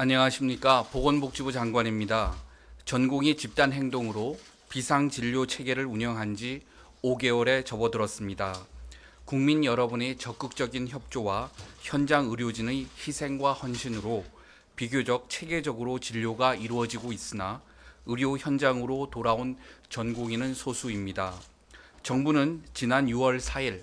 안녕하십니까. 보건복지부 장관입니다. 전공의 집단 행동으로 비상진료 체계를 운영한 지 5개월에 접어들었습니다. 국민 여러분의 적극적인 협조와 현장 의료진의 희생과 헌신으로 비교적 체계적으로 진료가 이루어지고 있으나 의료 현장으로 돌아온 전공의는 소수입니다. 정부는 지난 6월 4일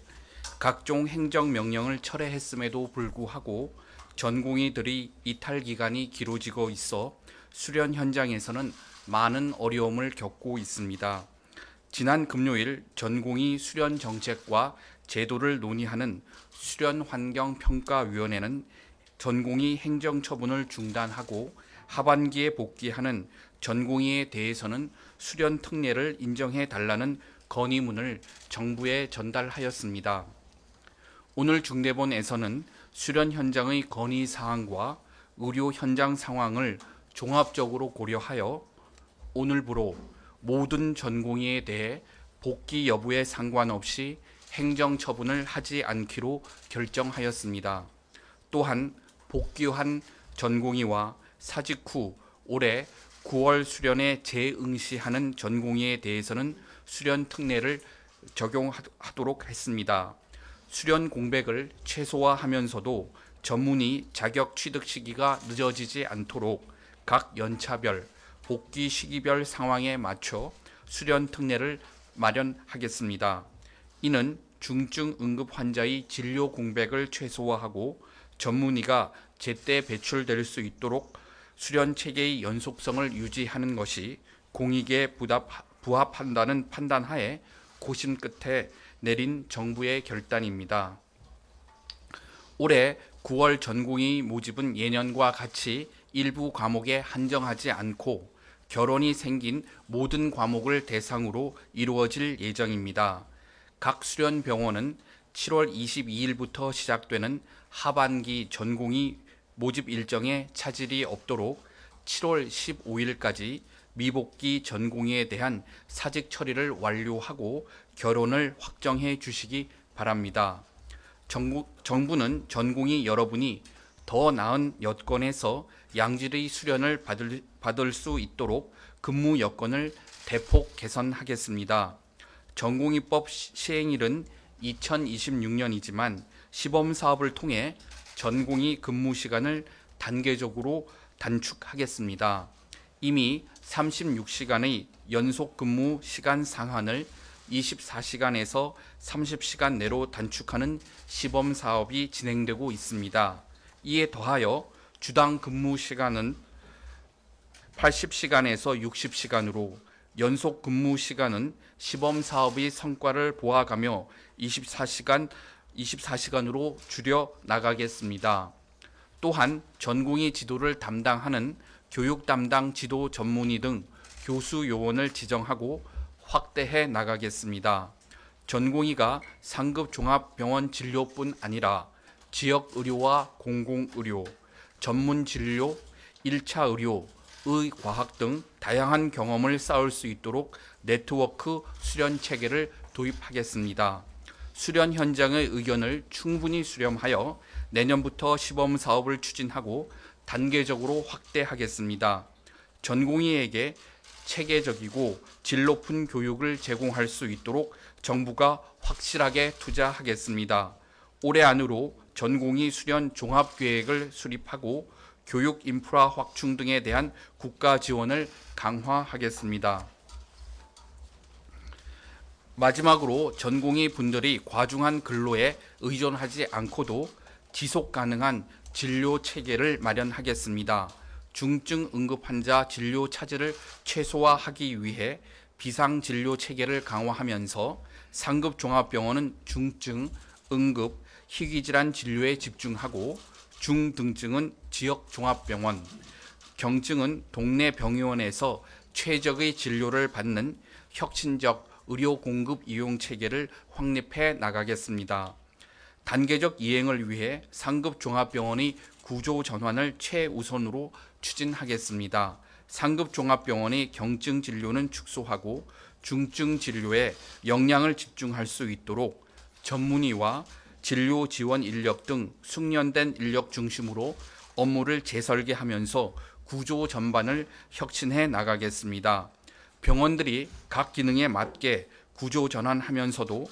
각종 행정명령을 철회했음에도 불구하고 전공의들의 이탈 기간이 길어지고 있어 수련 현장에서는 많은 어려움을 겪고 있습니다. 지난 금요일 전공의 수련 정책과 제도를 논의하는 수련환경평가위원회는 전공의 행정처분을 중단하고 하반기에 복귀하는 전공의에 대해서는 수련 특례를 인정해 달라는 건의문을 정부에 전달하였습니다. 오늘 중대본에서는 수련 현장의 건의 사항과 의료 현장 상황을 종합적으로 고려하여 오늘부로 모든 전공의에 대해 복귀 여부에 상관없이 행정처분을 하지 않기로 결정하였습니다. 또한 복귀한 전공의와 사직 후 올해 9월 수련에 재응시하는 전공의에 대해서는 수련 특례를 적용하도록 했습니다. 수련 공백을 최소화하면서도 전문의 자격 취득 시기가 늦어지지 않도록 각 연차별, 복귀 시기별 상황에 맞춰 수련 특례를 마련하겠습니다. 이는 중증 응급 환자의 진료 공백을 최소화하고 전문의가 제때 배출될 수 있도록 수련 체계의 연속성을 유지하는 것이 공익에 부합한다는 판단하에 고심 끝에 내린 정부의 결단입니다. 올해 9월 전공의 모집은 예년과 같이 일부 과목에 한정하지 않고 결혼이 생긴 모든 과목을 대상으로 이루어질 예정입니다. 각 수련병원은 7월 22일부터 시작되는 하반기 전공의 모집 일정에 차질이 없도록 7월 15일까지 미복귀 전공의에 대한 사직 처리를 완료하고 결혼을 확정해 주시기 바랍니다. 정부는 전공의 여러분이 더 나은 여건에서 양질의 수련을 받을 수 있도록 근무 여건을 대폭 개선하겠습니다. 전공의법 시행일은 2026년이지만 시범 사업을 통해 전공의 근무 시간을 단계적으로 단축하겠습니다. 이미 36시간의 연속 근무 시간 상한을 24시간에서 30시간 내로 단축하는 시범 사업이 진행되고 있습니다. 이에 더하여 주당 근무 시간은 80시간에서 60시간으로 연속 근무 시간은 시범 사업의 성과를 보아가며 24시간으로 줄여 나가겠습니다. 또한 전공의 지도를 담당하는 교육 담당 지도 전문의 등 교수 요원을 지정하고 확대해 나가겠습니다. 전공의가 상급 종합병원 진료뿐 아니라 지역 의료와 공공의료, 전문 진료, 1차 의료, 의과학 등 다양한 경험을 쌓을 수 있도록 네트워크 수련 체계를 도입하겠습니다. 수련 현장의 의견을 충분히 수렴하여 내년부터 시범 사업을 추진하고 단계적으로 확대하겠습니다. 전공의에게 체계적이고 질 높은 교육을 제공할 수 있도록 정부가 확실하게 투자하겠습니다. 올해 안으로 전공의 수련 종합계획을 수립하고 교육 인프라 확충 등에 대한 국가 지원을 강화하겠습니다. 마지막으로 전공의 분들이 과중한 근로에 의존하지 않고도 지속 가능한 진료 체계를 마련하겠습니다. 중증 응급 환자 진료 차질을 최소화하기 위해 비상 진료 체계를 강화하면서 상급 종합병원은 중증, 응급, 희귀질환 진료에 집중하고 중등증은 지역 종합병원, 경증은 동네 병의원에서 최적의 진료를 받는 혁신적 의료 공급 이용 체계를 확립해 나가겠습니다. 단계적 이행을 위해 상급 종합병원의 구조 전환을 최우선으로 추진하겠습니다. 상급 종합병원의 경증 진료는 축소하고 중증 진료에 역량을 집중할 수 있도록 전문의와 진료 지원 인력 등 숙련된 인력 중심으로 업무를 재설계하면서 구조 전반을 혁신해 나가겠습니다. 병원들이 각 기능에 맞게 구조 전환하면서도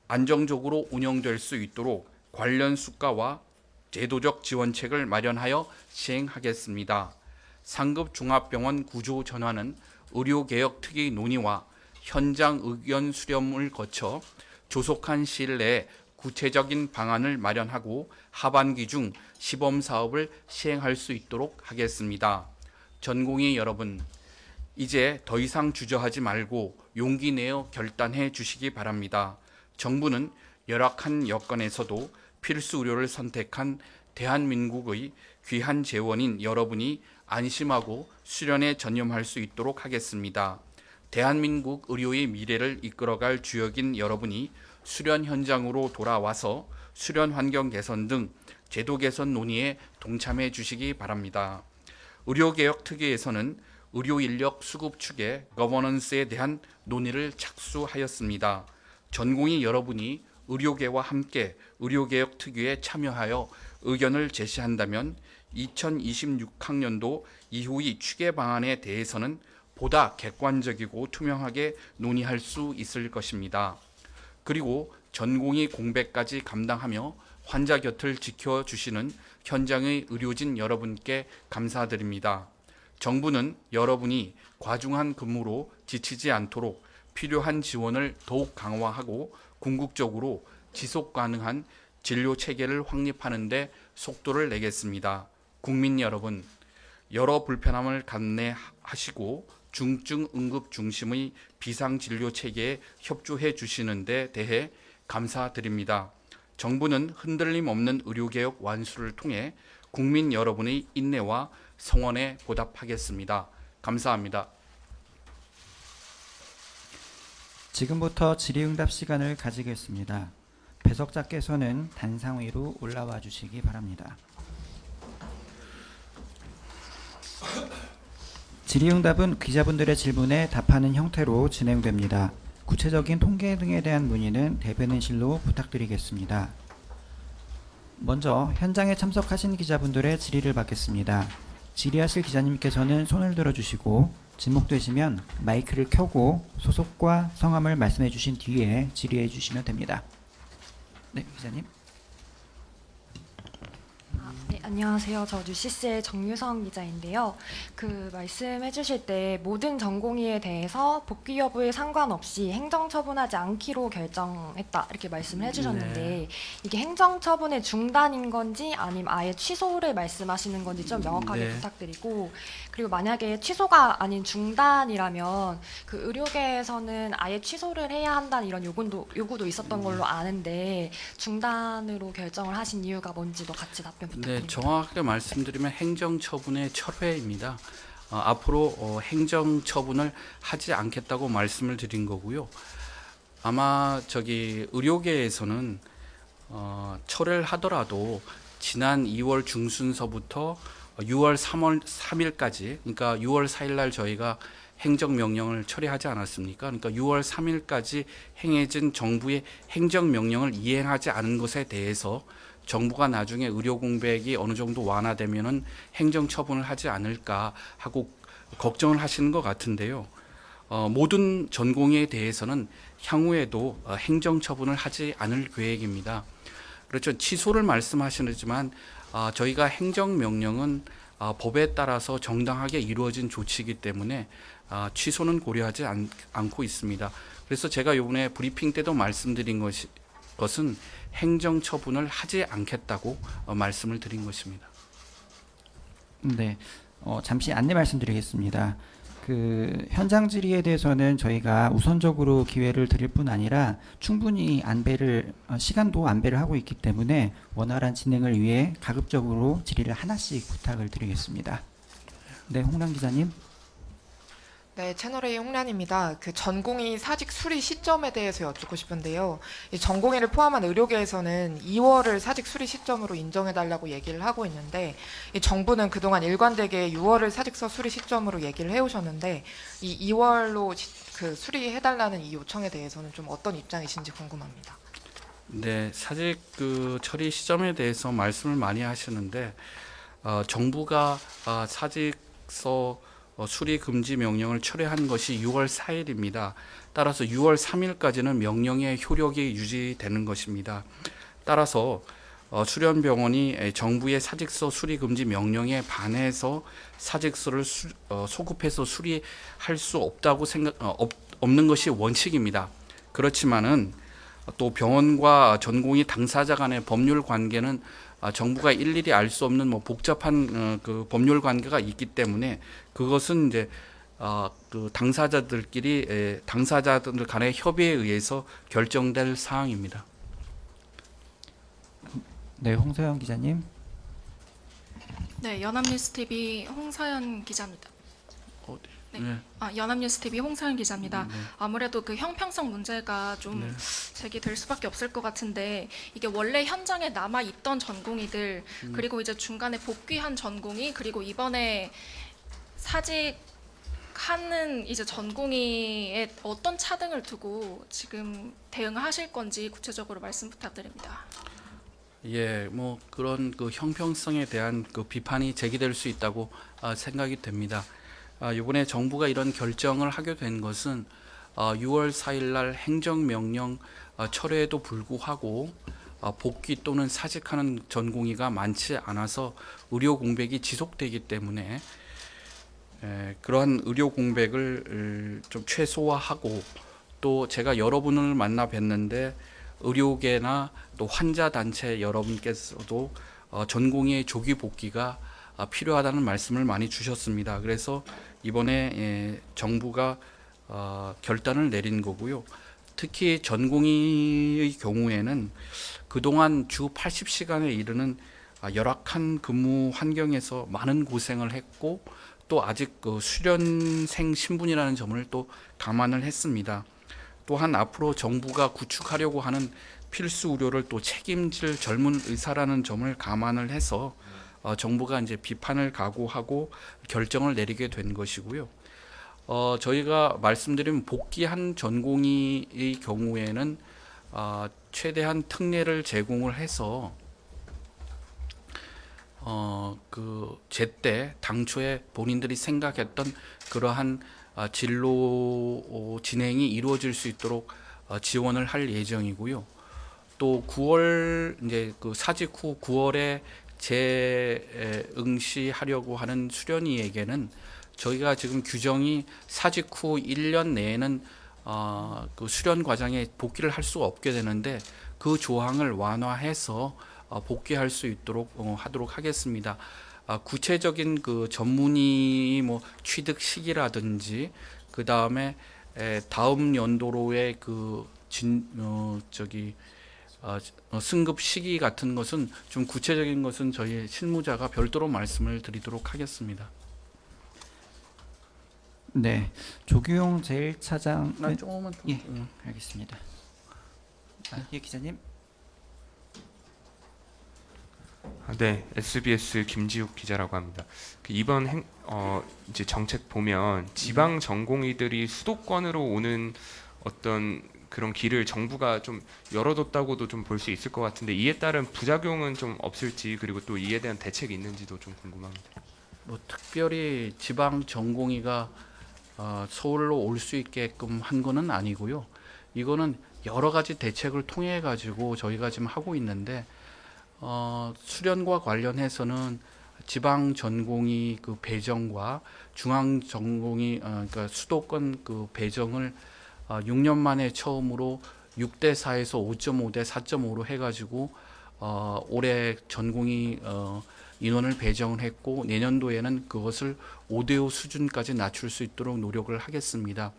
안정적으로 운영될 수 있도록 관련 수가와 제도적 지원책을 마련하여 시행하겠습니다. 상급 종합병원 구조 전환은 의료개혁 특위 논의와 현장 의견 수렴을 거쳐 조속한 시일 내에 구체적인 방안을 마련하고 하반기 중 시범 사업을 시행할 수 있도록 하겠습니다. 전공의 여러분, 이제 더 이상 주저하지 말고 용기 내어 결단해 주시기 바랍니다. 정부는 열악한 여건에서도 필수 의료를 선택한 대한민국의 귀한 재원인 여러분이 안심하고 수련에 전념할 수 있도록 하겠습니다. 대한민국 의료의 미래를 이끌어갈 주역인 여러분이 수련 현장으로 돌아와서 수련 환경 개선 등 제도 개선 논의에 동참해 주시기 바랍니다. 의료개혁 특위에서는 의료 인력 수급 축의 거버넌스에 대한 논의를 착수하였습니다. 전공의 여러분이 의료계와 함께 의료개혁 특위에 참여하여 의견을 제시한다면 2026학년도 이후의 추계 방안에 대해서는 보다 객관적이고 투명하게 논의할 수 있을 것입니다. 그리고 전공의 공백까지 감당하며 환자 곁을 지켜주시는 현장의 의료진 여러분께 감사드립니다. 정부는 여러분이 과중한 근무로 지치지 않도록 필요한 지원을 더욱 강화하고 궁극적으로 지속 가능한 진료 체계를 확립하는 데 속도를 내겠습니다. 국민 여러분, 여러 불편함을 감내하시고 중증 응급 중심의 비상 진료 체계에 협조해 주시는 데 대해 감사드립니다. 정부는 흔들림 없는 의료개혁 완수를 통해 국민 여러분의 인내와 성원에 보답하겠습니다. 감사합니다. 지금부터 질의응답 시간을 가지겠습니다. 배석자께서는 단상 위로 올라와 주시기 바랍니다. 질의응답은 기자분들의 질문에 답하는 형태로 진행됩니다. 구체적인 통계 등에 대한 문의는 대변인실로 부탁드리겠습니다. 먼저 현장에 참석하신 기자분들의 질의를 받겠습니다. 질의하실 기자님께서는 손을 들어주시고 지목되시면 마이크를 켜고 소속과 성함을 말씀해 주신 뒤에 질의해 주시면 됩니다. 네, 기자님. 네, 안녕하세요. 저 뉴시스의 정유성 기자인데요. 말씀해 주실 때 모든 전공의에 대해서 복귀 여부에 상관없이 행정처분하지 않기로 결정했다 이렇게 말씀을 해주셨는데 이게 행정처분의 중단인 건지 아니면 아예 취소를 말씀하시는 건지 좀 명확하게 부탁드리고, 그리고 만약에 취소가 아닌 중단이라면 의료계에서는 아예 취소를 해야 한다는 이런 요구도 있었던 걸로 아는데 중단으로 결정을 하신 이유가 뭔지도 같이 답변 부탁드립니다. 네, 정확하게 말씀드리면 행정처분의 철회입니다. 앞으로 행정처분을 하지 않겠다고 말씀을 드린 거고요. 아마 의료계에서는 철회를 하더라도 지난 2월 중순서부터 6월 3일까지, 그러니까 6월 4일 날 저희가 행정명령을 처리하지 않았습니까? 그러니까 6월 3일까지 행해진 정부의 행정명령을 이행하지 않은 것에 대해서 정부가 나중에 의료 공백이 어느 정도 완화되면은 행정처분을 하지 않을까 하고 걱정을 하시는 것 같은데요. 모든 전공의에 대해서는 향후에도 행정처분을 하지 않을 계획입니다. 그렇죠. 취소를 말씀하시지만 저희가 행정명령은 법에 따라서 정당하게 이루어진 조치이기 때문에 취소는 고려하지 않고 있습니다. 그래서 제가 이번에 브리핑 때도 말씀드린 것은 행정처분을 하지 않겠다고 말씀을 드린 것입니다. 네, 잠시 안내 말씀드리겠습니다. 현장 질의에 대해서는 저희가 우선적으로 기회를 드릴 뿐 아니라 충분히 시간도 안배를 하고 있기 때문에 원활한 진행을 위해 가급적으로 질의를 하나씩 부탁을 드리겠습니다. 네, 홍란 기자님. 네, 채널A 홍란입니다. 전공의 사직 수리 시점에 대해서 여쭙고 싶은데요. 이 전공의를 포함한 의료계에서는 2월을 사직 수리 시점으로 인정해달라고 얘기를 하고 있는데, 이 정부는 그동안 일관되게 6월을 사직서 수리 시점으로 얘기를 해오셨는데, 이 2월로 수리해달라는 이 요청에 대해서는 좀 어떤 입장이신지 궁금합니다. 네, 사직 처리 시점에 대해서 말씀을 많이 하시는데 정부가 사직서 수리 금지 명령을 철회한 것이 6월 4일입니다. 따라서 6월 3일까지는 명령의 효력이 유지되는 것입니다. 따라서 수련병원이 정부의 사직서 수리 금지 명령에 반해서 사직서를 소급해서 수리할 수 없다고 없는 것이 원칙입니다. 그렇지만은 또 병원과 전공의 당사자 간의 법률 관계는 정부가 일일이 알 수 없는 복잡한 그 법률 관계가 있기 때문에 그것은 이제 그 당사자들 간의 협의에 의해서 결정될 사항입니다. 네, 홍서영 기자님. 네, 연합뉴스 TV 홍서연 기자입니다. 네. 연합뉴스 TV 홍서연 기자입니다. 아무래도 그 형평성 문제가 좀 제기될 수밖에 없을 것 같은데 이게 원래 현장에 남아 있던 전공의들 그리고 이제 중간에 복귀한 전공의 그리고 이번에 사직하는 이제 전공의의 어떤 차등을 두고 지금 대응하실 건지 구체적으로 말씀 부탁드립니다. 예, 그런 그 형평성에 대한 그 비판이 제기될 수 있다고 생각이 됩니다. 이번에 정부가 이런 결정을 하게 된 것은 6월 4일 날 행정명령 철회에도 불구하고 복귀 또는 사직하는 전공의가 많지 않아서 의료 공백이 지속되기 때문에 그러한 의료 공백을 좀 최소화하고 또 제가 여러분을 만나 뵀는데 의료계나 또 환자 단체 여러분께서도 전공의의 조기 복귀가 필요하다는 말씀을 많이 주셨습니다. 그래서 이번에 정부가 결단을 내린 거고요. 특히 전공의의 경우에는 그동안 주 80시간에 이르는 열악한 근무 환경에서 많은 고생을 했고 또 아직 그 수련생 신분이라는 점을 또 감안을 했습니다. 또한 앞으로 정부가 구축하려고 하는 필수 의료를 또 책임질 젊은 의사라는 점을 감안을 해서 정부가 이제 비판을 각오하고 결정을 내리게 된 것이고요. 저희가 말씀드린 복귀한 전공의의 경우에는 최대한 특례를 제공을 해서 그 제때 당초에 본인들이 생각했던 그러한 진로 진행이 이루어질 수 있도록 지원을 할 예정이고요. 또 9월 이제 그 사직 후 9월에 재응시하려고 하는 수련의에게는 저희가 지금 규정이 사직 후 1년 내에는 그 수련 과정에 복귀를 할 수가 없게 되는데 그 조항을 완화해서 복귀할 수 있도록 하도록 하겠습니다. 구체적인 그 전문의 취득 시기라든지 그 다음에 다음 연도로의 그 승급 시기 같은 것은 좀 구체적인 것은 저희 실무자가 별도로 말씀을 드리도록 하겠습니다. 네, 조규용 제1차장. 조금만 더. 예, 알겠습니다. 예, 기자님. 네, SBS 김지욱 기자라고 합니다. 이번 이제 정책 보면 지방 전공의들이 수도권으로 오는 어떤 그런 길을 정부가 좀 열어뒀다고도 좀 볼 수 있을 것 같은데 이에 따른 부작용은 좀 없을지 그리고 또 이에 대한 대책이 있는지도 좀 궁금합니다. 특별히 지방 전공의가 서울로 올 수 있게끔 한 거는 아니고요. 이거는 여러 가지 대책을 통해 가지고 저희가 지금 하고 있는데 수련과 관련해서는 지방 전공의 그 배정과 중앙 전공의 그러니까 수도권 그 배정을 6년 만에 처음으로 6대 4에서 5.5대 4.5로 해가지고 올해 전공의 인원을 배정을 했고 내년도에는 그것을 5대5 수준까지 낮출 수 있도록 노력을 하겠습니다.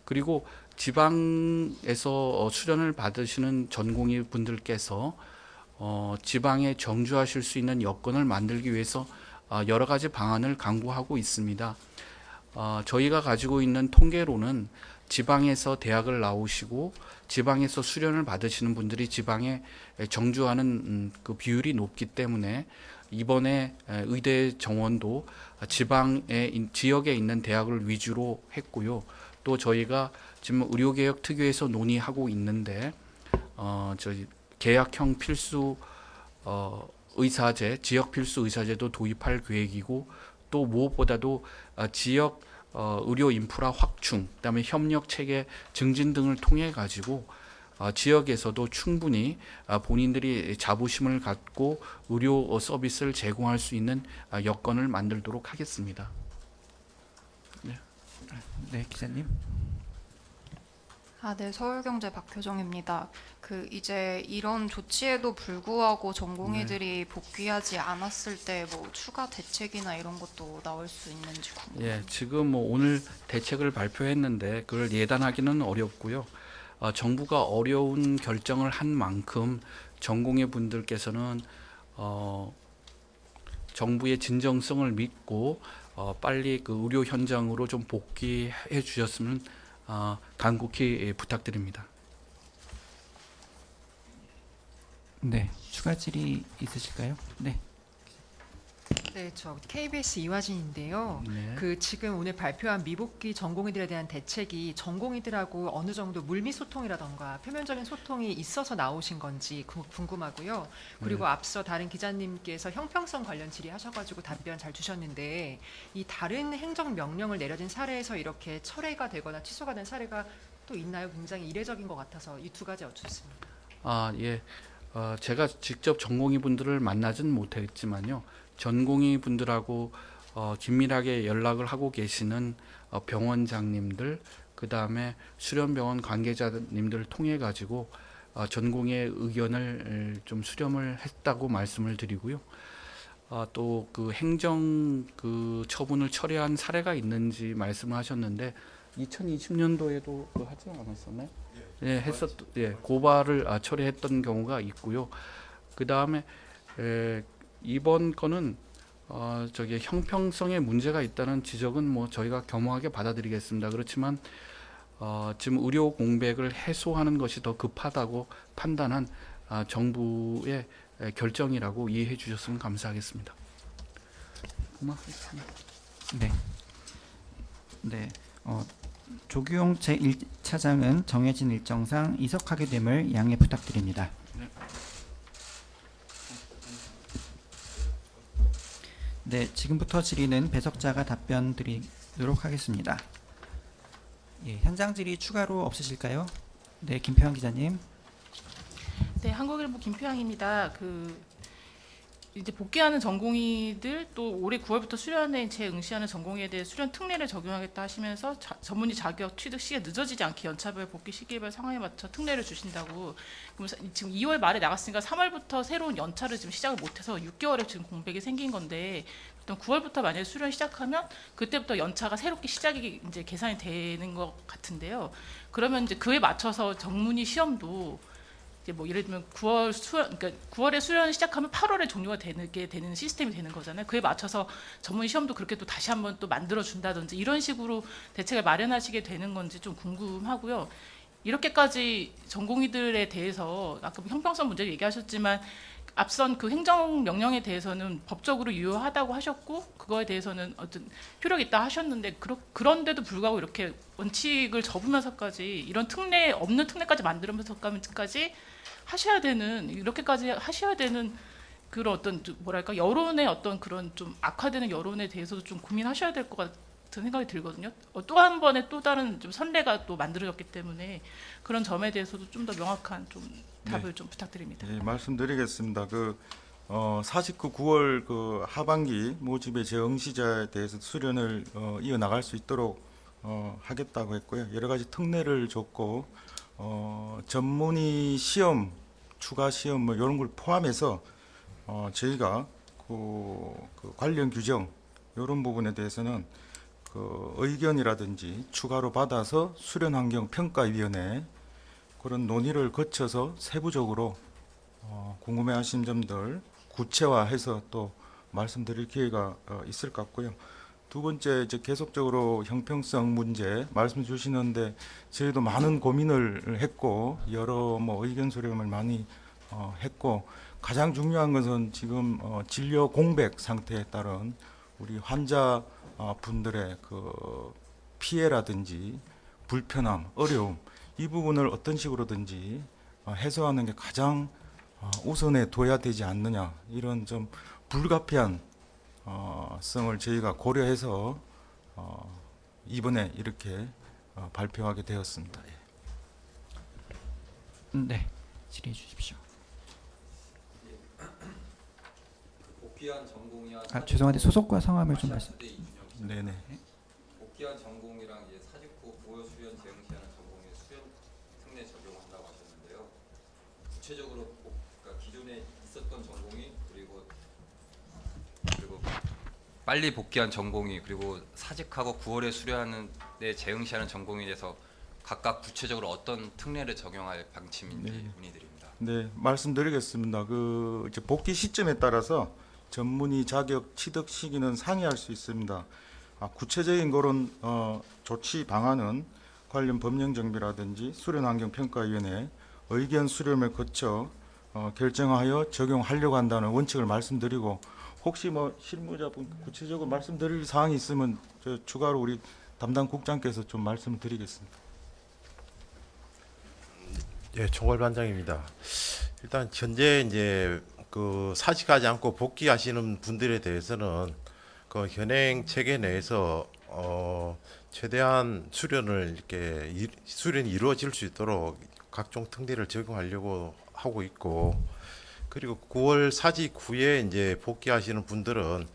그리고 지방에서 수련을 받으시는 전공의 분들께서 지방에 정주하실 수 있는 여건을 만들기 위해서 여러 가지 방안을 강구하고 있습니다. 저희가 가지고 있는 통계로는 지방에서 대학을 나오시고 지방에서 수련을 받으시는 분들이 지방에 정주하는 그 비율이 높기 때문에 이번에 의대 정원도 지역에 있는 대학을 위주로 했고요. 또 저희가 지금 의료개혁 특위에서 논의하고 있는데 저희 계약형 필수 의사제, 지역 필수 의사제도 도입할 계획이고 또 무엇보다도 지역 의료 인프라 확충, 그다음에 협력 체계 증진 등을 통해 가지고 지역에서도 충분히 본인들이 자부심을 갖고 의료 서비스를 제공할 수 있는 여건을 만들도록 하겠습니다. 네, 기자님. 네, 서울경제 박효정입니다. 이제 이런 조치에도 불구하고 전공의들이 복귀하지 않았을 때 뭐 추가 대책이나 이런 것도 나올 수 있는지 궁금해요. 예, 지금 뭐 오늘 대책을 발표했는데 그걸 예단하기는 어렵고요. 정부가 어려운 결정을 한 만큼 전공의 분들께서는 정부의 진정성을 믿고 빨리 그 의료 현장으로 좀 복귀해 주셨으면 간곡히 부탁드립니다. 네, 추가 질의 있으실까요? 네. 네, 저 KBS 이화진인데요. 네. 지금 오늘 발표한 미복귀 전공의들에 대한 대책이 전공의들하고 어느 정도 물밑 소통이라던가 표면적인 소통이 있어서 나오신 건지 궁금하고요. 그리고 앞서 다른 기자님께서 형평성 관련 질의하셔가지고 답변 잘 주셨는데 이 다른 행정 명령을 내려진 사례에서 이렇게 철회가 되거나 취소가 된 사례가 또 있나요? 굉장히 이례적인 것 같아서 이 두 가지 여쭙습니다. 예. 제가 직접 전공의 분들을 만나진 못했지만요. 전공의 분들하고 긴밀하게 연락을 하고 계시는 병원장님들, 그 다음에 수련병원 관계자님들을 통해 가지고 전공의 의견을 좀 수렴을 했다고 말씀을 드리고요. 또 그 행정 그 처분을 철회한 사례가 있는지 말씀을 하셨는데 2020년도에도 하지 않았었나요? 예, 고발을 철회했던 경우가 있고요. 그 다음에 이번 건은 형평성에 문제가 있다는 지적은 뭐 저희가 겸허하게 받아들이겠습니다. 그렇지만 지금 의료 공백을 해소하는 것이 더 급하다고 판단한 정부의 결정이라고 이해해 주셨으면 감사하겠습니다. 고맙습니다. 네. 네. 조규용 제1차장은 정해진 일정상 이석하게 됨을 양해 부탁드립니다. 네, 지금부터 질의는 배석자가 답변 드리도록 하겠습니다. 예, 현장 질의 추가로 없으실까요? 네, 김표현 기자님. 네, 한국일보 김표양입니다. 이제 복귀하는 전공의들 또 올해 9월부터 수련에 재응시하는 전공의에 대해 수련 특례를 적용하겠다 하시면서 전문의 자격 취득 시기가 늦어지지 않게 연차별 복귀 시기별 상황에 맞춰 특례를 주신다고. 그럼 지금 2월 말에 나갔으니까 3월부터 새로운 연차를 지금 시작을 못해서 6개월에 지금 공백이 생긴 건데, 일단 9월부터 만약에 수련 시작하면 그때부터 연차가 새롭게 시작이 이제 계산이 되는 것 같은데요. 그러면 이제 그에 맞춰서 전문의 시험도 이제 뭐 예를 들면 9월에 수련을 시작하면 8월에 종료가 되는 시스템이 되는 거잖아요. 그에 맞춰서 전문 시험도 그렇게 또 다시 한번 또 만들어 준다든지 이런 식으로 대책을 마련하시게 되는 건지 좀 궁금하고요. 이렇게까지 전공의들에 대해서 아까 형평성 문제를 얘기하셨지만 앞선 그 행정 명령에 대해서는 법적으로 유효하다고 하셨고 그거에 대해서는 어떤 효력이 있다 하셨는데 그런데도 불구하고 이렇게 원칙을 접으면서까지 이런 없는 특례까지 만들면서까지 하셔야 되는, 이렇게까지 하셔야 되는 그런 어떤 뭐랄까 여론의 어떤 그런 좀 악화되는 여론에 대해서도 좀 고민하셔야 될 것 같은 생각이 들거든요. 또 한 번의 또 다른 좀 선례가 또 만들어졌기 때문에 그런 점에 대해서도 좀 더 명확한 좀 답을 좀 부탁드립니다. 네, 말씀드리겠습니다. 49 9월 하반기 모집의 재응시자에 대해서 수련을 이어나갈 수 있도록 하겠다고 했고요. 여러 가지 특례를 줬고 전문의 시험, 추가 시험 뭐 이런 걸 포함해서 저희가 그 관련 규정 이런 부분에 대해서는 의견이라든지 추가로 받아서 수련환경평가위원회 그런 논의를 거쳐서 세부적으로 궁금해하신 점들 구체화해서 또 말씀드릴 기회가 있을 것 같고요. 두 번째, 이제 계속적으로 형평성 문제 말씀 주시는데 저희도 많은 고민을 했고 여러 의견 수렴을 많이 했고 가장 중요한 것은 지금 진료 공백 상태에 따른 우리 환자 분들의 피해라든지 불편함, 어려움 이 부분을 어떤 식으로든지 해소하는 게 가장 우선에 둬야 되지 않느냐, 이런 좀 불가피한 성을 저희가 고려해서 이번에 이렇게 발표하게 되었습니다. 예. 네, 질의해 주십시오. 복귀한 전공이랑 죄송한데 소속과 성함을 좀 말씀. 네네. 복귀한 전공이랑 이제 사직 후 보여 수련 재응시하는 전공에 수련 특례 적용한다고 하셨는데요. 구체적으로 그러니까 기존에 있었던 전공이 그리고 빨리 복귀한 전공이 그리고 사직하고 9월에 수료하는 데 재응시하는 전공에 대해서 각각 구체적으로 어떤 특례를 적용할 방침인지 네. 문의드립니다. 네, 말씀드리겠습니다. 그 이제 복귀 시점에 따라서 전문의 자격 취득 시기는 상이할 수 있습니다. 구체적인 그런 조치 방안은 관련 법령 정비라든지 수련환경평가위원회 의견 수렴을 거쳐 결정하여 적용하려고 한다는 원칙을 말씀드리고, 혹시 뭐 실무자분 구체적으로 말씀드릴 사항이 있으면 추가로 우리 담당 국장께서 좀 말씀을 드리겠습니다. 예, 총괄반장입니다. 일단 현재 이제 그 사직하지 않고 복귀하시는 분들에 대해서는 그 현행 체계 내에서 최대한 수련을 이렇게 수련이 이루어질 수 있도록 각종 특례를 적용하려고 하고 있고, 그리고 9월 사직 후에 이제 복귀하시는 분들은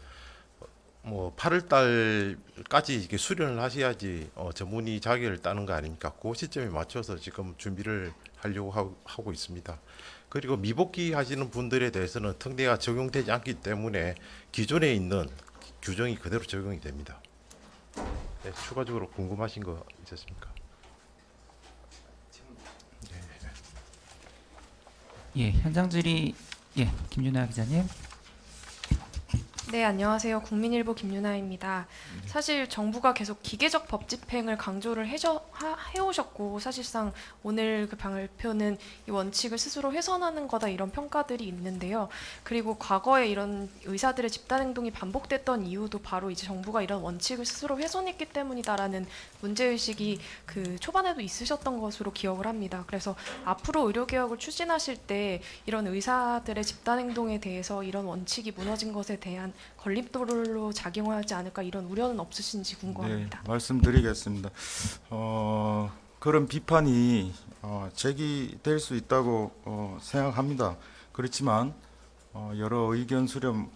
뭐 8월 달까지 이렇게 수련을 하셔야지 전문의 자격을 따는 거 아닙니까? 그 시점에 맞춰서 지금 준비를 하려고 하고 있습니다. 그리고 미복귀 하시는 분들에 대해서는 특례가 적용되지 않기 때문에 기존에 있는 규정이 그대로 적용이 됩니다. 네, 추가적으로 궁금하신 거 있으십니까? 예, 현장 질의. 예, 김윤아 기자님. 네, 안녕하세요. 국민일보 김유나입니다. 사실 정부가 계속 기계적 법 집행을 강조를 해오셨고, 사실상 오늘 그 발표는 이 원칙을 스스로 훼손하는 거다, 이런 평가들이 있는데요. 그리고 과거에 이런 의사들의 집단 행동이 반복됐던 이유도 바로 이제 정부가 이런 원칙을 스스로 훼손했기 때문이다라는 문제의식이 그 초반에도 있으셨던 것으로 기억을 합니다. 그래서 앞으로 의료개혁을 추진하실 때 이런 의사들의 집단 행동에 대해서 이런 원칙이 무너진 것에 대한 걸림돌로 작용하지 않을까, 이런 우려는 없으신지 궁금합니다. 네, 말씀드리겠습니다. 그런 비판이 제기될 수 있다고 생각합니다. 그렇지만 여러 의견 수렴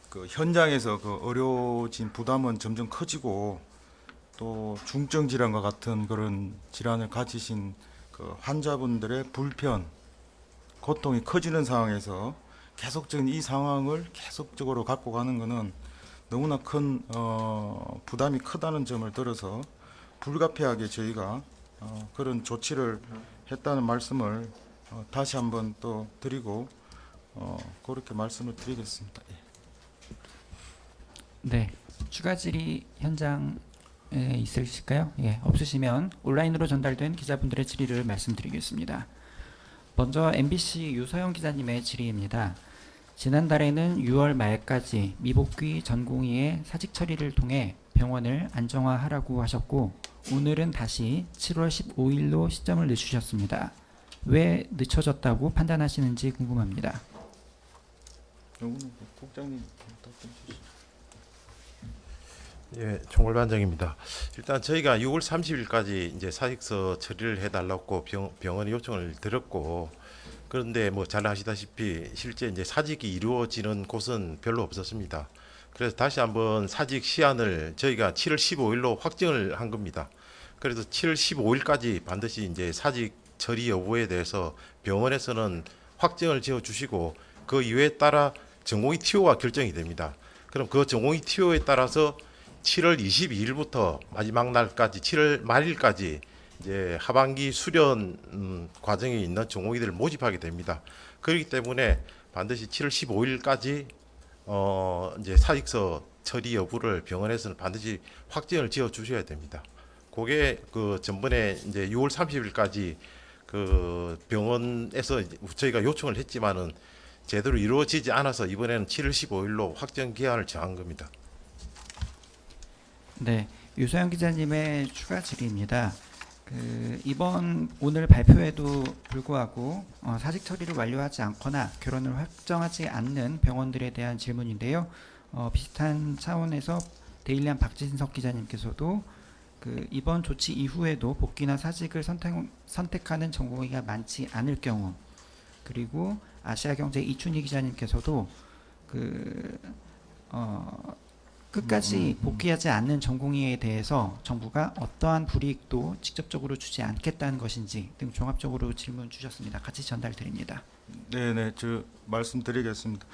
그 현장에서 그 의료진 부담은 점점 커지고, 또 중증 질환과 같은 그런 질환을 가지신 그 환자분들의 불편, 고통이 커지는 상황에서 계속적인 이 상황을 계속적으로 갖고 가는 것은 너무나 큰 부담이 크다는 점을 들어서 불가피하게 저희가 그런 조치를 했다는 말씀을 다시 한번 또 드리고 그렇게 말씀을 드리겠습니다. 예. 네, 추가 질의 현장에 있으실까요? 예, 없으시면 온라인으로 전달된 기자분들의 질의를 말씀드리겠습니다. 먼저 MBC 유서영 기자님의 질의입니다. 지난달에는 6월 말까지 미복귀 전공의의 사직 처리를 통해 병원을 안정화하라고 하셨고, 오늘은 다시 7월 15일로 시점을 늦추셨습니다. 왜 늦춰졌다고 판단하시는지 궁금합니다. 국장님 답변 주시죠. 예, 총괄반장입니다. 일단 저희가 6월 30일까지 이제 사직서 처리를 해달라고 병원에 요청을 드렸고, 그런데 뭐 잘 아시다시피 실제 이제 사직이 이루어지는 곳은 별로 없었습니다. 그래서 다시 한번 사직 시한을 저희가 7월 15일로 확정을 한 겁니다. 그래서 7월 15일까지 반드시 이제 사직 처리 여부에 대해서 병원에서는 확정을 지어 주시고, 그 이유에 따라 전공의 TO가 결정이 됩니다. 그럼 그 전공의 TO에 따라서 7월 22일부터 마지막 날까지 7월 말일까지 이제 하반기 수련 과정에 있는 전공의들을 모집하게 됩니다. 그렇기 때문에 반드시 7월 15일까지 이제 사직서 처리 여부를 병원에서는 반드시 확정을 지어 주셔야 됩니다. 그게 그 전번에 이제 6월 30일까지 그 병원에서 저희가 요청을 했지만은 제대로 이루어지지 않아서 이번에는 7월 15일로 확정 기한을 정한 겁니다. 네, 유서영 기자님의 추가 질의입니다. 이번 오늘 발표에도 불구하고 사직 처리를 완료하지 않거나 결혼을 확정하지 않는 병원들에 대한 질문인데요. 비슷한 차원에서 데일리한 박진석 기자님께서도 이번 조치 이후에도 복귀나 사직을 선택하는 전공의가 많지 않을 경우, 그리고 아시아경제 이춘희 기자님께서도 끝까지 복귀하지 않는 전공의에 대해서 정부가 어떠한 불이익도 직접적으로 주지 않겠다는 것인지 등 종합적으로 질문 주셨습니다. 같이 전달드립니다. 네네, 저 말씀드리겠습니다.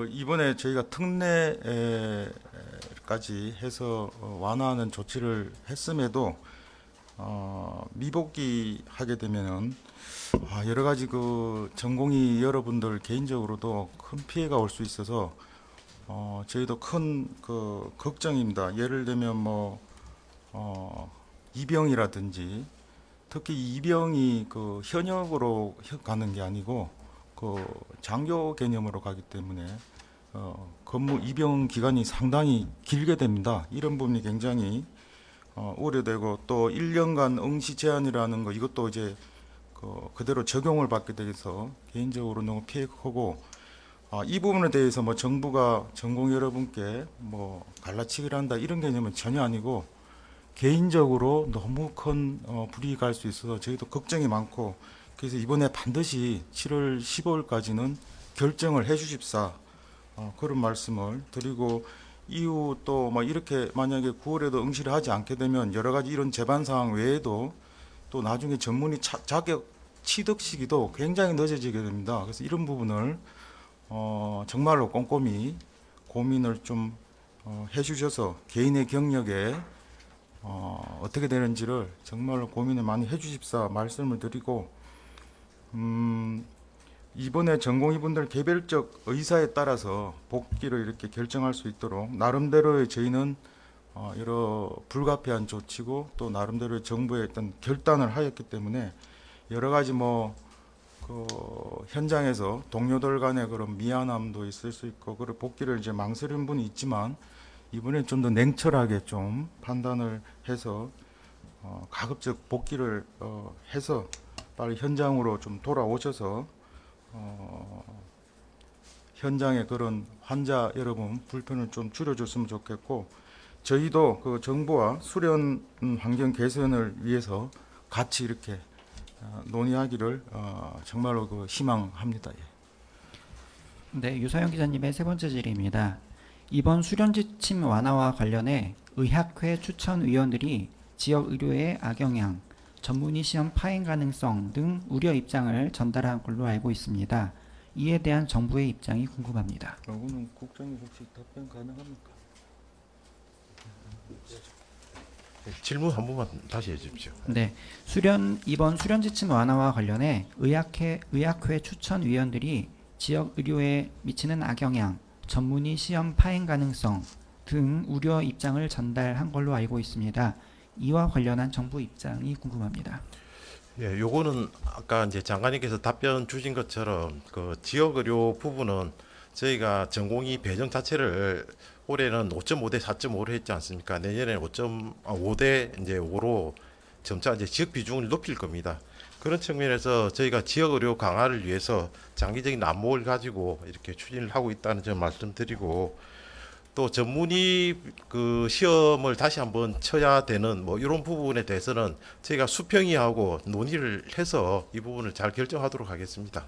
이번에 저희가 특례까지 해서 완화하는 조치를 했음에도 미복귀 하게 되면은 여러 가지 전공의 여러분들 개인적으로도 큰 피해가 올 수 있어서 저희도 큰 걱정입니다. 예를 들면 입영이라든지, 특히 입영이 현역으로 가는 게 아니고 장교 개념으로 가기 때문에 근무 입영 기간이 상당히 길게 됩니다. 이런 부분이 굉장히 우려되고, 또 1년간 응시 제한이라는 거, 이것도 이제 그대로 적용을 받게 돼서 개인적으로 너무 피해가 크고, 이 부분에 대해서 정부가 전공 여러분께 갈라치기를 한다 이런 개념은 전혀 아니고, 개인적으로 너무 큰 불이익이 갈 수 있어서 저희도 걱정이 많고, 그래서 이번에 반드시 7월 15일까지는 결정을 해 주십사, 그런 말씀을 드리고, 이후 또 이렇게 만약에 9월에도 응시를 하지 않게 되면 여러 가지 이런 재반 사항 외에도 또 나중에 전문의 자격 취득 시기도 굉장히 늦어지게 됩니다. 그래서 이런 부분을 정말로 꼼꼼히 고민을 좀 해주셔서 개인의 경력에 어떻게 되는지를 정말로 고민을 많이 해주십사 말씀을 드리고, 이번에 전공의분들 개별적 의사에 따라서 복귀를 이렇게 결정할 수 있도록 나름대로의 저희는 여러 불가피한 조치고, 또 나름대로의 정부의 어떤 결단을 하였기 때문에 여러 가지 현장에서 동료들 간의 그런 미안함도 있을 수 있고, 그리고 복귀를 이제 망설이는 분이 있지만, 이번에 좀 더 냉철하게 좀 판단을 해서 가급적 복귀를 해서 빨리 현장으로 좀 돌아오셔서 현장의 그런 환자 여러분 불편을 좀 줄여줬으면 좋겠고, 저희도 정부와 수련 환경 개선을 위해서 같이 이렇게 논의하기를 정말로 희망합니다. 네, 유서영 기자님의 세 번째 질의입니다. 이번 수련 지침 완화와 관련해 의학회 추천 위원들이 지역 의료의 악영향, 전문의 시험 파행 가능성 등 우려 입장을 전달한 걸로 알고 있습니다. 이에 대한 정부의 입장이 궁금합니다. 이거는 국장님 혹시 답변 가능합니까? 질문 한 번만 다시 해주십시오. 네, 이번 수련 지침 완화와 관련해 의학회 추천 위원들이 지역 의료에 미치는 악영향, 전문의 시험 파행 가능성 등 우려 입장을 전달한 걸로 알고 있습니다. 이와 관련한 정부 입장이 궁금합니다. 예, 요거는 아까 이제 장관님께서 답변 주신 것처럼 지역 의료 부분은 저희가 전공의 배정 자체를 올해는 5.5대 4.5로 했지 않습니까? 내년에는 5대 이제 5로 점차 이제 지역 비중을 높일 겁니다. 그런 측면에서 저희가 지역 의료 강화를 위해서 장기적인 안목을 가지고 이렇게 추진을 하고 있다는 점 말씀드리고, 또 전문의 시험을 다시 한번 쳐야 되는 이런 부분에 대해서는 저희가 수평의하고 논의를 해서 이 부분을 잘 결정하도록 하겠습니다.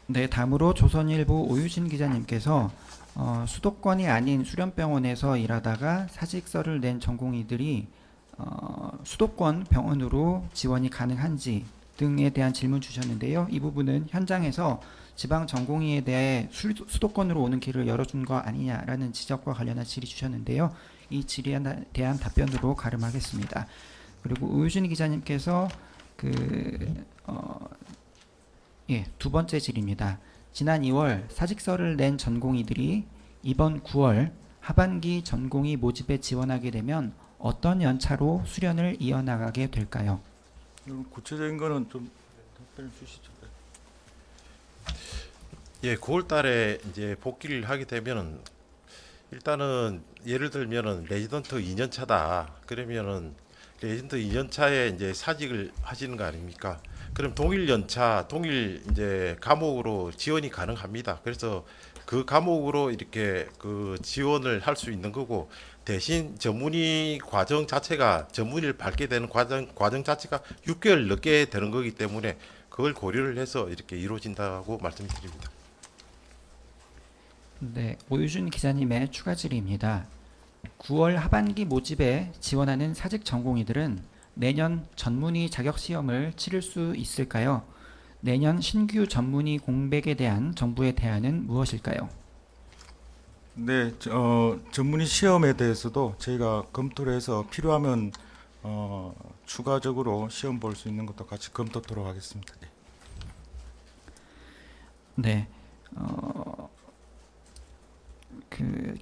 네, 다음으로 조선일보 오유진 기자님께서 수도권이 아닌 수련병원에서 일하다가 사직서를 낸 전공의들이 수도권 병원으로 지원이 가능한지 등에 대한 질문 주셨는데요. 이 부분은 현장에서 지방 전공의에 대해 수도권으로 오는 길을 열어준 거 아니냐라는 지적과 관련한 질의 주셨는데요. 이 질의에 대한 답변으로 가름하겠습니다. 그리고 오유진 기자님께서 두 번째 질의입니다. 지난 2월 사직서를 낸 전공의들이 이번 9월 하반기 전공의 모집에 지원하게 되면 어떤 연차로 수련을 이어나가게 될까요? 구체적인 거는 좀 답변을 주시죠. 예, 9월 달에 이제 복귀를 하게 되면은 일단은 예를 들면은 레지던트 2년 차다. 그러면은 레지던트 2년 차에 이제 사직을 하시는 거 아닙니까? 그럼 동일 연차, 동일 이제 과목으로 지원이 가능합니다. 그래서 그 과목으로 이렇게 그 지원을 할 수 있는 거고, 대신 전문의 과정 자체가 전문의를 밟게 되는 과정 자체가 6개월 늦게 되는 거기 때문에 그걸 고려를 해서 이렇게 이루어진다고 말씀드립니다. 네, 오유준 기자님의 추가 질의입니다. 9월 하반기 모집에 지원하는 사직 전공의들은 내년 전문의 자격 시험을 치를 수 있을까요? 내년 신규 전문의 공백에 대한 정부의 대안은 무엇일까요? 네, 전문의 시험에 대해서도 저희가 검토를 해서 필요하면 추가적으로 시험 볼 수 있는 것도 같이 검토토록 하겠습니다. 네,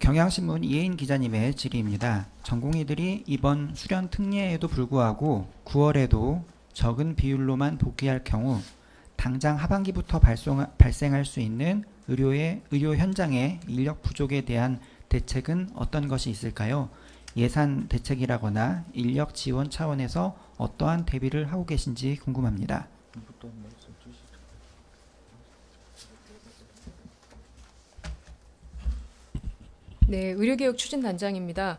경향신문 이혜인 기자님의 질의입니다. 전공의들이 이번 수련 특례에도 불구하고 9월에도 적은 비율로만 복귀할 경우 당장 하반기부터 발생할 수 있는 의료 현장의 인력 부족에 대한 대책은 어떤 것이 있을까요? 예산 대책이라거나 인력 지원 차원에서 어떠한 대비를 하고 계신지 궁금합니다. 네, 의료개혁 추진단장입니다.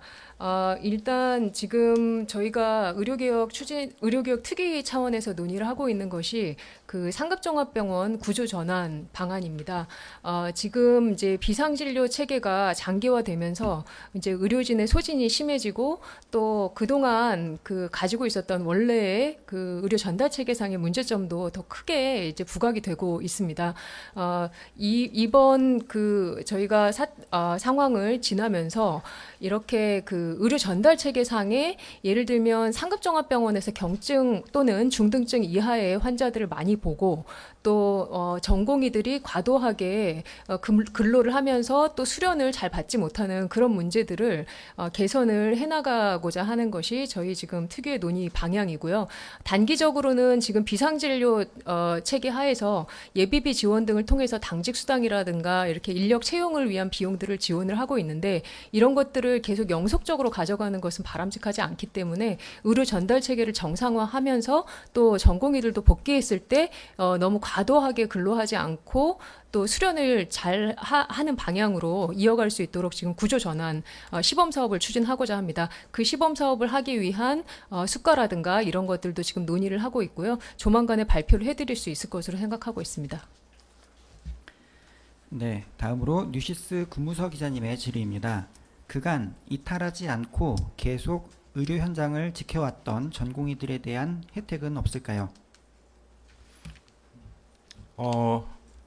일단 지금 저희가 의료개혁 특위 차원에서 논의를 하고 있는 것이 그 상급종합병원 구조 전환 방안입니다. 지금 이제 비상진료 체계가 장기화되면서 이제 의료진의 소진이 심해지고 또 그동안 그 가지고 있었던 원래의 그 의료 전달 체계상의 문제점도 더 크게 이제 부각이 되고 있습니다. 이번 그 저희가 상황을 지나면서 이렇게 그 의료 전달 체계상에 예를 들면 상급종합병원에서 경증 또는 중등증 이하의 환자들을 많이 보고 또 전공의들이 과도하게 근로를 하면서 또 수련을 잘 받지 못하는 그런 문제들을 개선을 해나가고자 하는 것이 저희 지금 특유의 논의 방향이고요. 단기적으로는 지금 비상진료 체계 하에서 예비비 지원 등을 통해서 당직 수당이라든가 이렇게 인력 채용을 위한 비용들을 지원을 하고 있는데 이런 것들을 계속 영속적으로 가져가는 것은 바람직하지 않기 때문에 의료 전달 체계를 정상화하면서 또 전공의들도 복귀했을 때 너무 과도하게 근로하지 않고 또 수련을 잘 하는 방향으로 이어갈 수 있도록 지금 구조 전환 시범 사업을 추진하고자 합니다. 그 시범 사업을 하기 위한 수가라든가 이런 것들도 지금 논의를 하고 있고요. 조만간에 발표를 해드릴 수 있을 것으로 생각하고 있습니다. 네, 다음으로 뉴시스 구무서 기자님의 질의입니다. 그간 이탈하지 않고 계속 의료 현장을 지켜왔던 전공의들에 대한 혜택은 없을까요?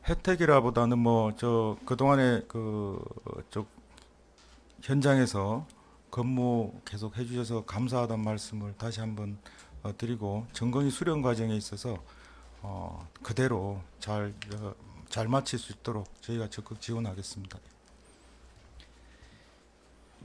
혜택이라보다는 그동안에 현장에서 근무 계속 해주셔서 감사하다는 말씀을 다시 한번 드리고, 전공의 수련 과정에 있어서 그대로 잘 마칠 수 있도록 저희가 적극 지원하겠습니다.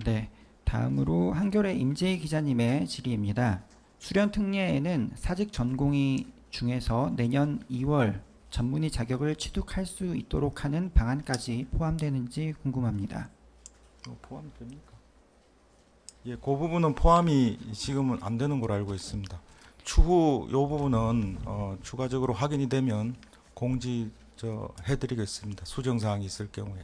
네, 다음으로 한겨레 임재희 기자님의 질의입니다. 수련 특례에는 사직 전공의 중에서 내년 2월 전문의 자격을 취득할 수 있도록 하는 방안까지 포함되는지 궁금합니다. 포함됩니까? 예, 그 부분은 포함이 지금은 안 되는 걸로 알고 있습니다. 추후 이 부분은 추가적으로 확인이 되면 해드리겠습니다. 수정 사항이 있을 경우에.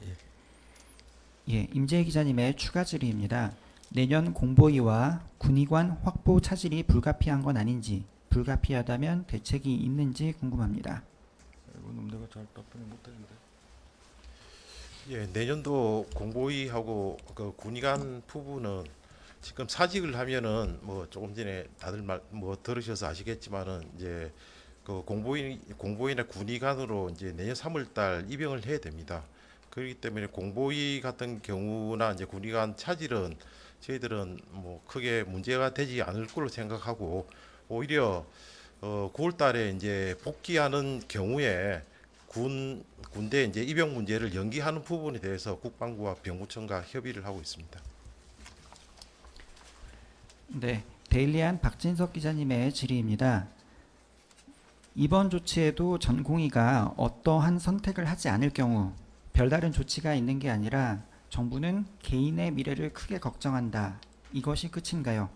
예, 임재희 기자님의 추가 질의입니다. 내년 공보위와 군의관 확보 차질이 불가피한 건 아닌지, 불가피하다면 대책이 있는지 궁금합니다. 이거는 내가 잘 답변을 못했는데. 예, 내년도 공보위하고 그 군의관 부분은 지금 사직을 하면은 조금 전에 다들 들으셔서 아시겠지만은 이제 그 공보위나 군의관으로 이제 내년 3월달 입영을 해야 됩니다. 그렇기 때문에 공보위 같은 경우나 이제 군의관 차질은 저희들은 크게 문제가 되지 않을 걸로 생각하고, 오히려 9월달에 이제 복귀하는 경우에 군대 이제 입영 문제를 연기하는 부분에 대해서 국방부와 병무청과 협의를 하고 있습니다. 네, 데일리안 박진석 기자님의 질의입니다. 이번 조치에도 전공의가 어떠한 선택을 하지 않을 경우 별다른 조치가 있는 게 아니라 정부는 개인의 미래를 크게 걱정한다. 이것이 끝인가요?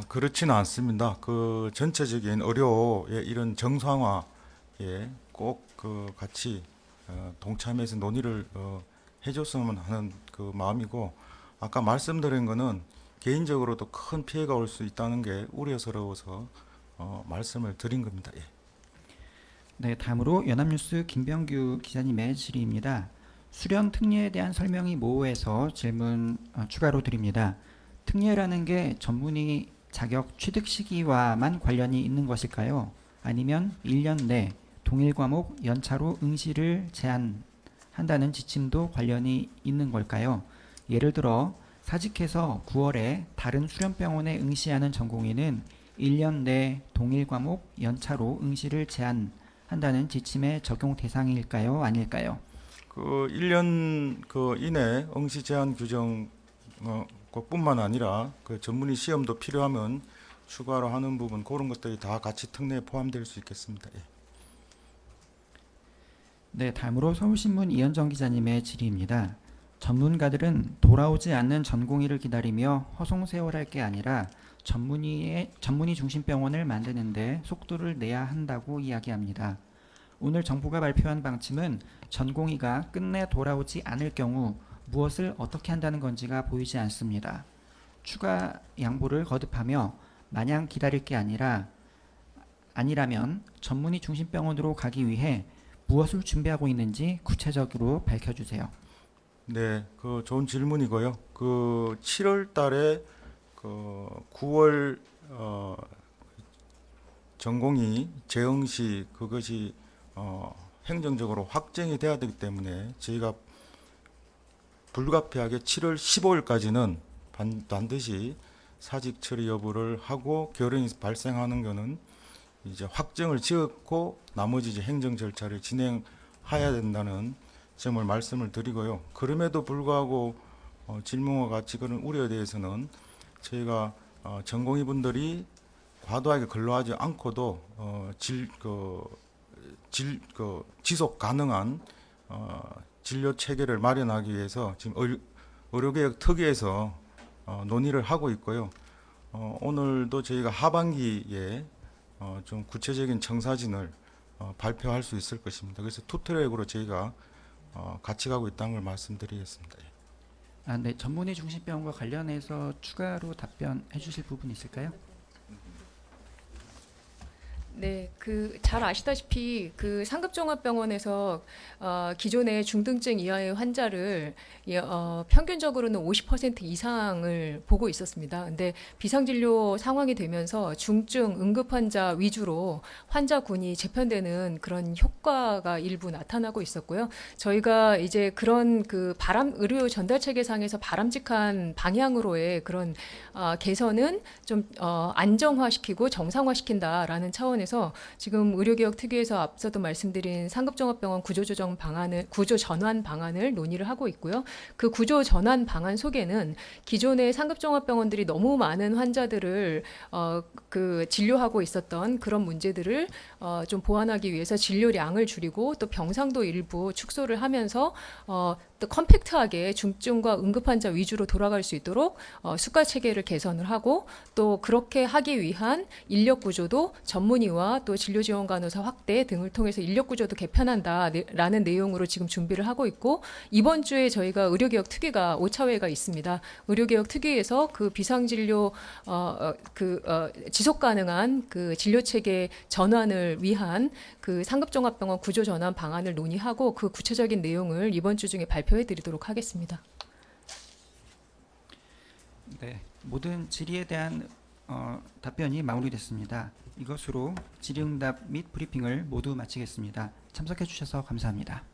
그렇지는 않습니다. 그 전체적인 의료의 이런 정상화에 꼭 그 같이 동참해서 논의를 해줬으면 하는 그 마음이고, 아까 말씀드린 거는 개인적으로도 큰 피해가 올 수 있다는 게 우려스러워서 말씀을 드린 겁니다. 예. 네, 다음으로 연합뉴스 김병규 기자님의 질의입니다. 수련 특례에 대한 설명이 모호해서 질문 추가로 드립니다. 특례라는 게 전문의 자격 취득 시기와만 관련이 있는 것일까요? 아니면 1년 내 동일 과목 연차로 응시를 제한한다는 지침도 관련이 있는 걸까요? 예를 들어 사직해서 9월에 다른 수련병원에 응시하는 전공의는 1년 내 동일 과목 연차로 응시를 제한한다는 지침의 적용 대상일까요? 아닐까요? 그 1년 그 이내 응시 제한 규정 뿐만 아니라 그 전문의 시험도 필요하면 추가로 하는 부분, 그런 것들이 다 같이 특례에 포함될 수 있겠습니다. 예. 네, 다음으로 서울신문 이현정 기자님의 질의입니다. 전문가들은 돌아오지 않는 전공의를 기다리며 허송세월할 게 아니라 전문의 중심 병원을 만드는데 속도를 내야 한다고 이야기합니다. 오늘 정부가 발표한 방침은 전공의가 끝내 돌아오지 않을 경우 무엇을 어떻게 한다는 건지가 보이지 않습니다. 추가 양보를 거듭하며 마냥 기다릴 게 아니라면 전문의 중심 병원으로 가기 위해 무엇을 준비하고 있는지 구체적으로 밝혀주세요. 네, 그 좋은 질문이고요. 그 7월 달에 그 9월 전공의 재응시 그것이 행정적으로 확정이 돼야 되기 때문에 저희가 불가피하게 7월 15일까지는 반드시 사직 처리 여부를 하고 결연이 발생하는 것은 이제 확정을 지었고 나머지 이제 행정 절차를 진행해야 된다는 점을 말씀을 드리고요. 그럼에도 불구하고 질문과 같이 그런 우려에 대해서는 저희가 전공의분들이 과도하게 근로하지 않고도 지속 가능한 진료 체계를 마련하기 위해서 지금 의료개혁 특위에서 논의를 하고 있고요. 오늘도 저희가 하반기에 좀 구체적인 청사진을 발표할 수 있을 것입니다. 그래서 투트랙으로 저희가 같이 가고 있다는 걸 말씀드리겠습니다. 네, 전문의 중심병원과 관련해서 추가로 답변해 주실 부분 있을까요? 네, 잘 아시다시피 상급종합병원에서 기존의 중등증 이하의 환자를 평균적으로는 50% 이상을 보고 있었습니다. 근데 비상진료 상황이 되면서 중증 응급 환자 위주로 환자군이 재편되는 그런 효과가 일부 나타나고 있었고요. 저희가 이제 그런 의료 전달 체계상에서 바람직한 방향으로의 그런 개선은 좀 안정화시키고 정상화시킨다라는 차원에서 지금 의료개혁 특위에서 앞서도 말씀드린 상급종합병원 구조 전환 방안을 논의를 하고 있고요. 그 구조 전환 방안 속에는 기존의 상급종합병원들이 너무 많은 환자들을 진료하고 있었던 그런 문제들을 좀 보완하기 위해서 진료량을 줄이고 또 병상도 일부 축소를 하면서 또 컴팩트하게 중증과 응급 환자 위주로 돌아갈 수 있도록 수가 체계를 개선을 하고 또 그렇게 하기 위한 인력 구조도 전문의와 또 진료 지원 간호사 확대 등을 통해서 인력 구조도 개편한다라는 내용으로 지금 준비를 하고 있고, 이번 주에 저희가 의료개혁 특위가 5차회가 있습니다. 의료개혁 특위에서 그 비상진료 지속 가능한 그 진료 체계 전환을 위한 그 상급종합병원 구조 전환 방안을 논의하고 그 구체적인 내용을 이번 주 중에 발표해 드리도록 하겠습니다. 네, 모든 질의에 대한 답변이 마무리됐습니다. 이것으로 질의응답 및 브리핑을 모두 마치겠습니다. 참석해 주셔서 감사합니다.